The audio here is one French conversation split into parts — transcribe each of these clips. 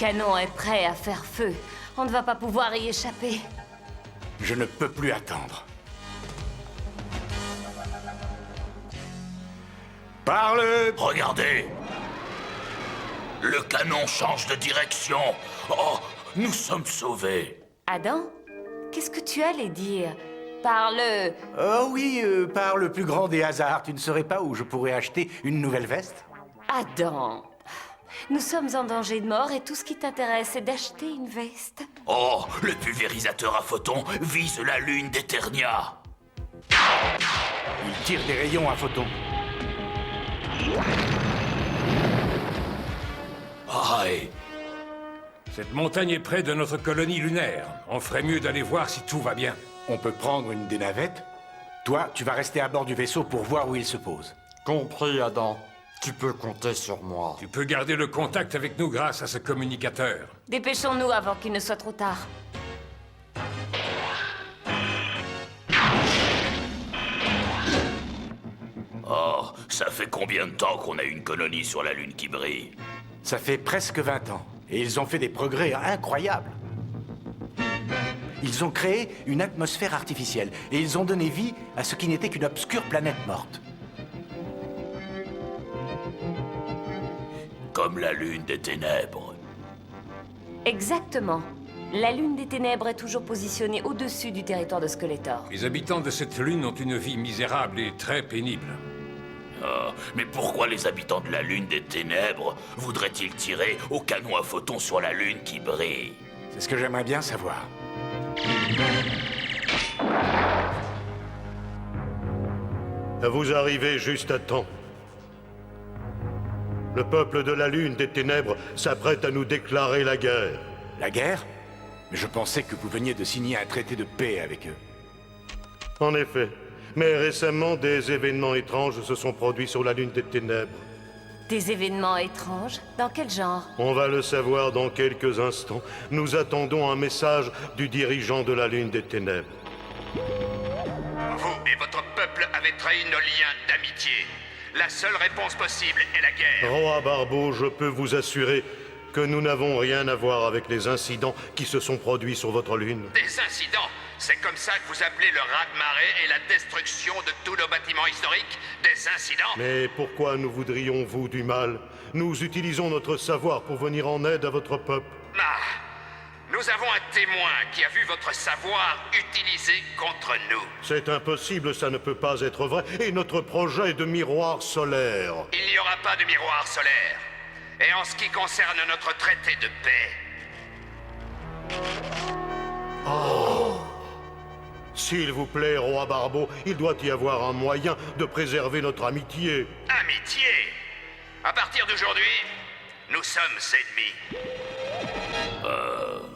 canon est prêt à faire feu. On ne va pas pouvoir y échapper. Je ne peux plus attendre. Parle! Regardez! Le canon change de direction. Oh, nous sommes sauvés. Adam, qu'est-ce que tu allais dire? Parle... Oh oui, par le plus grand des hasards, tu ne saurais pas où je pourrais acheter une nouvelle veste? Adam, nous sommes en danger de mort et tout ce qui t'intéresse, c'est d'acheter une veste. Oh, le pulvérisateur à photons vise la lune d'Eternia. Il tire des rayons à photons. Aïe! Cette montagne est près de notre colonie lunaire. On ferait mieux d'aller voir si tout va bien. On peut prendre une des navettes. Toi, tu vas rester à bord du vaisseau pour voir où il se pose. Compris, Adam. Tu peux compter sur moi. Tu peux garder le contact avec nous grâce à ce communicateur. Dépêchons-nous avant qu'il ne soit trop tard. Oh, ça fait combien de temps qu'on a une colonie sur la lune qui brille? Ça fait presque 20 ans. Et ils ont fait des progrès incroyables. Ils ont créé une atmosphère artificielle. Et ils ont donné vie à ce qui n'était qu'une obscure planète morte. Comme la lune des ténèbres. Exactement. La lune des ténèbres est toujours positionnée au-dessus du territoire de Skeletor. Les habitants de cette lune ont une vie misérable et très pénible. Ah, mais pourquoi les habitants de la lune des ténèbres voudraient-ils tirer au canon à photons sur la lune qui brille? C'est ce que j'aimerais bien savoir. Vous arrivez juste à temps. Le peuple de la lune des ténèbres s'apprête à nous déclarer la guerre. La guerre? Mais je pensais que vous veniez de signer un traité de paix avec eux. En effet. Mais récemment, des événements étranges se sont produits sur la lune des ténèbres. Des événements étranges? Dans quel genre? On va le savoir dans quelques instants. Nous attendons un message du dirigeant de la lune des ténèbres. Vous et votre peuple avez trahi nos liens d'amitié. La seule réponse possible est la guerre. Roi Barbeau, je peux vous assurer que nous n'avons rien à voir avec les incidents qui se sont produits sur votre lune. Des incidents? C'est comme ça que vous appelez le raz-de-marée et la destruction de tous nos bâtiments historiques? Des incidents? Mais pourquoi nous voudrions-vous du mal? Nous utilisons notre savoir pour venir en aide à votre peuple. Ah! Nous avons un témoin qui a vu votre savoir utilisé contre nous. C'est impossible, ça ne peut pas être vrai. Et notre projet de miroir solaire. Il n'y aura pas de miroir solaire. Et en ce qui concerne notre traité de paix... S'il vous plaît, roi Barbeau, il doit y avoir un moyen de préserver notre amitié. Amitié! À partir d'aujourd'hui, nous sommes ennemis.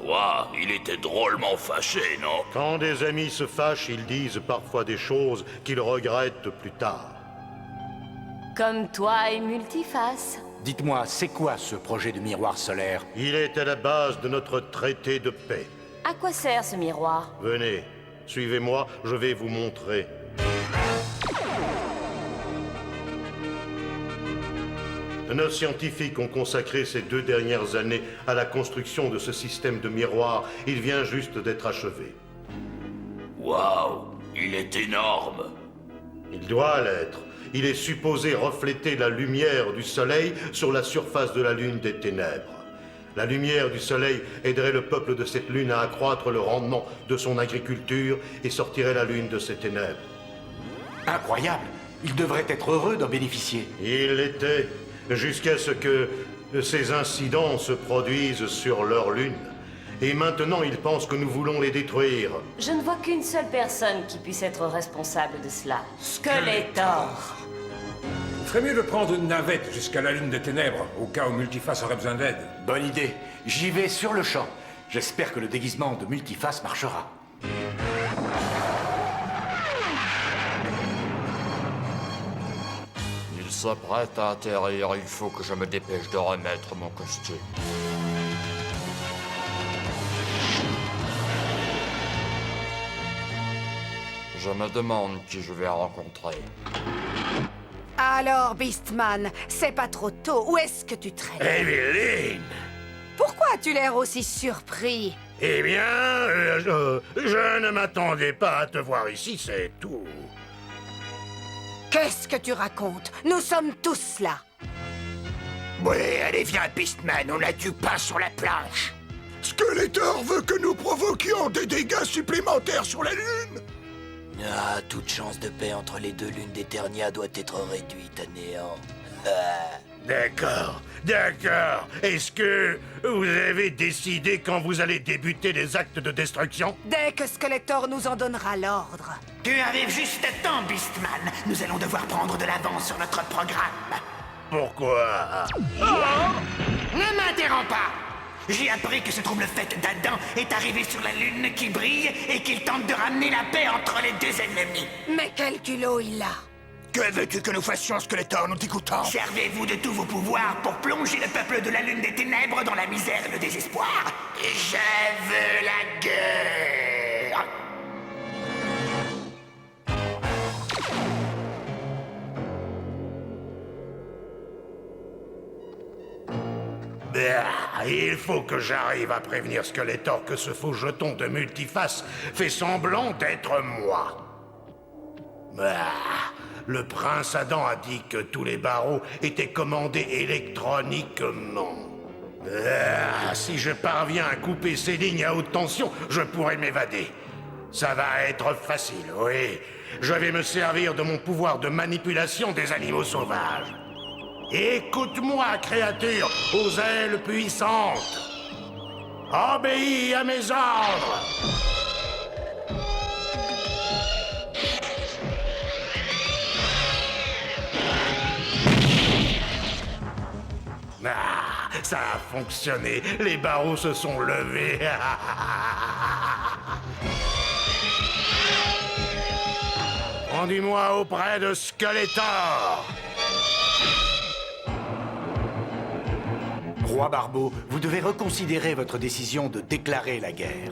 Ouah, il était drôlement fâché, non? Quand des amis se fâchent, ils disent parfois des choses qu'ils regrettent plus tard. Comme toi et Multiface. Dites-moi, c'est quoi ce projet de miroir solaire? Il est à la base de notre traité de paix. À quoi sert ce miroir? Venez, suivez-moi, je vais vous montrer. Nos scientifiques ont consacré ces 2 dernières années à la construction de ce système de miroir. Il vient juste d'être achevé. Waouh, il est énorme. Il doit l'être. Il est supposé refléter la lumière du soleil sur la surface de la lune des ténèbres. La lumière du soleil aiderait le peuple de cette lune à accroître le rendement de son agriculture et sortirait la lune de ses ténèbres. Incroyable! Ils devraient être heureux d'en bénéficier. Il l'était, jusqu'à ce que ces incidents se produisent sur leur lune. Et maintenant, ils pensent que nous voulons les détruire. Je ne vois qu'une seule personne qui puisse être responsable de cela. Skeletor! Il ferait mieux de prendre une navette jusqu'à la lune des ténèbres, au cas où Multiface aurait besoin d'aide. Bonne idée. J'y vais sur le champ. J'espère que le déguisement de Multiface marchera. Il s'apprête à atterrir, il faut que je me dépêche de remettre mon costume. Je me demande qui je vais rencontrer. Alors, Beastman, c'est pas trop tôt. Où est-ce que tu traînes? Evelyn! Pourquoi as-tu l'air aussi surpris? Eh bien, je ne m'attendais pas à te voir ici, c'est tout. Qu'est-ce que tu racontes? Nous sommes tous là. Oui, allez, viens, Beastman, on a du pain sur la planche. Skeletor veut que nous provoquions des dégâts supplémentaires sur la Lune. Ah, toute chance de paix entre les deux lunes d'Eternia doit être réduite à néant. D'accord, d'accord. Est-ce que vous avez décidé quand vous allez débuter les actes de destruction? Dès que Skeletor nous en donnera l'ordre. Tu arrives juste à temps, Beastman. Nous allons devoir prendre de l'avance sur notre programme. Pourquoi? Ne m'interromps pas. J'ai appris que ce trouble fait d'Adam est arrivé sur la Lune qui brille et qu'il tente de ramener la paix entre les deux ennemis. Mais quel culot il a! Que veux-tu que nous fassions, Skeletor, nous t'écoutons? Servez-vous de tous vos pouvoirs pour plonger le peuple de la Lune des Ténèbres dans la misère et le désespoir. Je veux la guerre. Il faut que j'arrive à prévenir Skeletor que ce faux jeton de multiface fait semblant d'être moi. Le prince Adam a dit que tous les barreaux étaient commandés électroniquement. Si je parviens à couper ces lignes à haute tension, je pourrai m'évader. Ça va être facile, oui. Je vais me servir de mon pouvoir de manipulation des animaux sauvages. Écoute-moi, créature aux ailes puissantes. Obéis à mes ordres. Ça a fonctionné. Les barreaux se sont levés. Rendez-moi auprès de Skeletor. Roi Barbeau, vous devez reconsidérer votre décision de déclarer la guerre.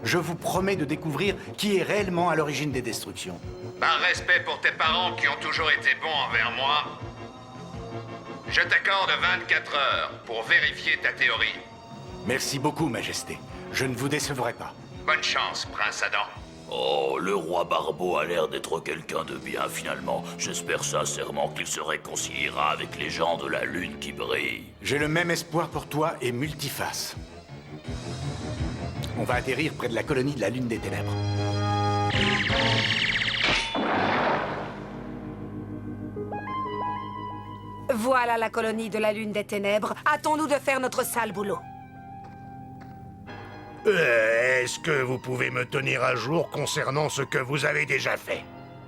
Je vous promets de découvrir qui est réellement à l'origine des destructions. Par respect pour tes parents qui ont toujours été bons envers moi, je t'accorde 24 heures pour vérifier ta théorie. Merci beaucoup, Majesté. Je ne vous décevrai pas. Bonne chance, Prince Adam. Oh, le roi Barbeau a l'air d'être quelqu'un de bien, finalement. J'espère sincèrement qu'il se réconciliera avec les gens de la Lune qui brille. J'ai le même espoir pour toi et Multiface. On va atterrir près de la colonie de la Lune des Ténèbres. Voilà la colonie de la Lune des Ténèbres. Hâtons-nous de faire notre sale boulot. Est-ce que vous pouvez me tenir à jour concernant ce que vous avez déjà fait?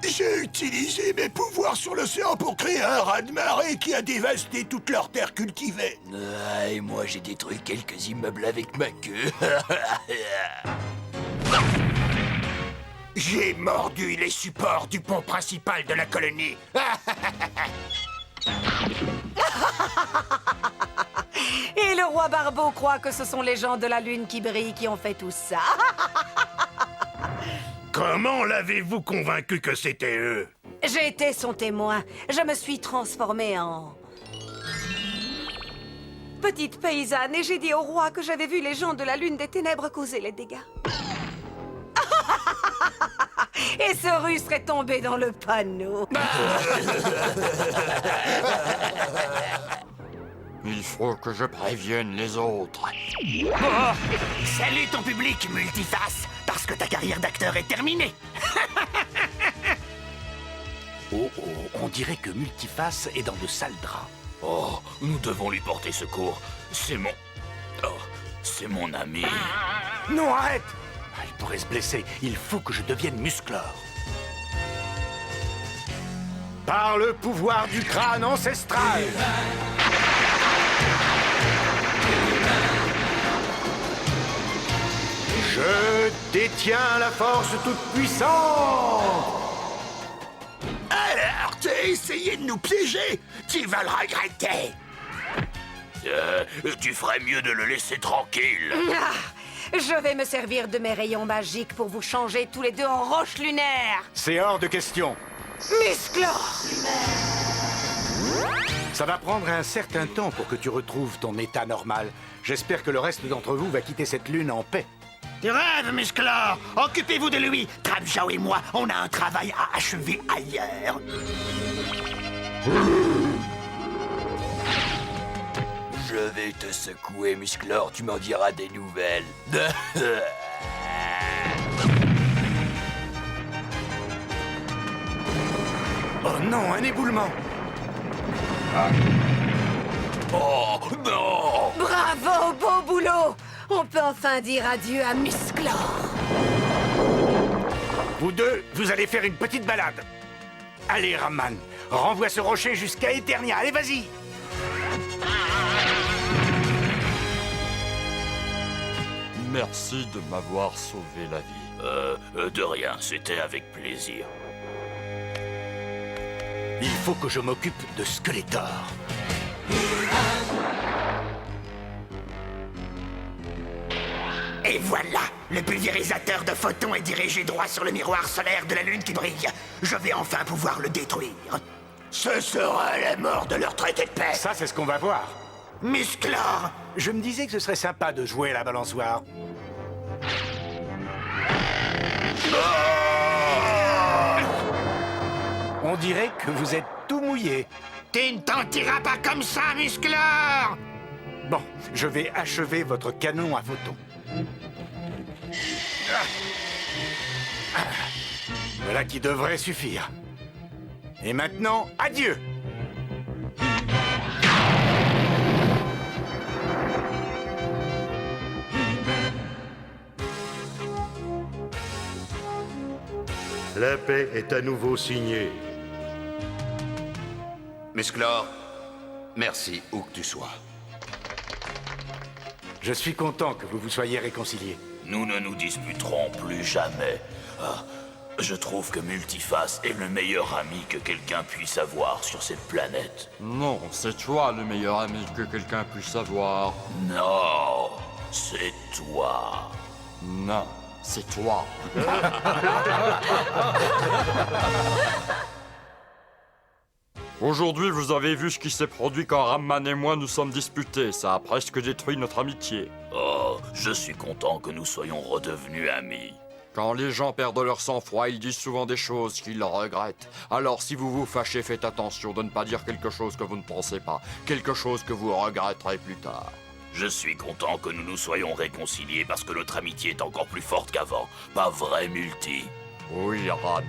J'ai utilisé mes pouvoirs sur l'océan pour créer un raz-de-marée qui a dévasté toute leur terre cultivée. Ah, et moi j'ai détruit quelques immeubles avec ma queue. J'ai mordu les supports du pont principal de la colonie. Et le roi Barbeau croit que ce sont les gens de la Lune qui brillent qui ont fait tout ça. Comment l'avez-vous convaincu que c'était eux? J'ai été son témoin. Je me suis transformée en... petite paysanne et j'ai dit au roi que j'avais vu les gens de la Lune des Ténèbres causer les dégâts. Et ce russe serait tombé dans le panneau. Il faut que je prévienne les autres. Oh, salut ton public, Multiface, parce que ta carrière d'acteur est terminée. Oh, on dirait que Multiface est dans de sales draps. Oh, nous devons lui porter secours. C'est mon... Oh, c'est mon ami. Non, arrête! Il pourrait se blesser. Il faut que je devienne Musclor. Par le pouvoir du crâne ancestral. Je détiens la force toute puissante. Alors, t'as essayé de nous piéger? Tu vas le regretter. Tu ferais mieux de le laisser tranquille. Ah, je vais me servir de mes rayons magiques pour vous changer tous les deux en roches lunaires. C'est hors de question. Musclor! Ça va prendre un certain temps pour que tu retrouves ton état normal. J'espère que le reste d'entre vous va quitter cette lune en paix. Tu rêves, Musclor! Occupez-vous de lui! Trapjao et moi, on a un travail à achever ailleurs. Je vais te secouer, Musclor, tu m'en diras des nouvelles. Oh non, un éboulement! Oh non! Bravo, beau boulot! On peut enfin dire adieu à Musclor. Vous deux, vous allez faire une petite balade. Allez, Ramman, renvoie ce rocher jusqu'à Eternia. Allez, vas-y! Merci de m'avoir sauvé la vie. De rien, c'était avec plaisir. Il faut que je m'occupe de Skeletor. Et voilà! Le pulvérisateur de photons est dirigé droit sur le miroir solaire de la lune qui brille. Je vais enfin pouvoir le détruire. Ce sera la mort de leur traité de paix. Ça, c'est ce qu'on va voir. Musclor! Je me disais que ce serait sympa de jouer à la balançoire. On dirait que vous êtes tout mouillé. Tu ne t'en tireras pas comme ça, Musclor! Bon, je vais achever votre canon à photons. Voilà qui devrait suffire. Et maintenant, adieu! La paix est à nouveau signée. Musclor, merci où que tu sois. Je suis content que vous vous soyez réconciliés. Nous ne nous disputerons plus jamais. Ah, je trouve que Multiface est le meilleur ami que quelqu'un puisse avoir sur cette planète. Non, c'est toi le meilleur ami que quelqu'un puisse avoir. Non, c'est toi. Non, c'est toi. Aujourd'hui, vous avez vu ce qui s'est produit quand Ramman et moi nous sommes disputés. Ça a presque détruit notre amitié. Oh, je suis content que nous soyons redevenus amis. Quand les gens perdent leur sang-froid, ils disent souvent des choses qu'ils regrettent. Alors si vous vous fâchez, faites attention de ne pas dire quelque chose que vous ne pensez pas. Quelque chose que vous regretterez plus tard. Je suis content que nous nous soyons réconciliés parce que notre amitié est encore plus forte qu'avant. Pas vrai, Multi? Oui, Ram.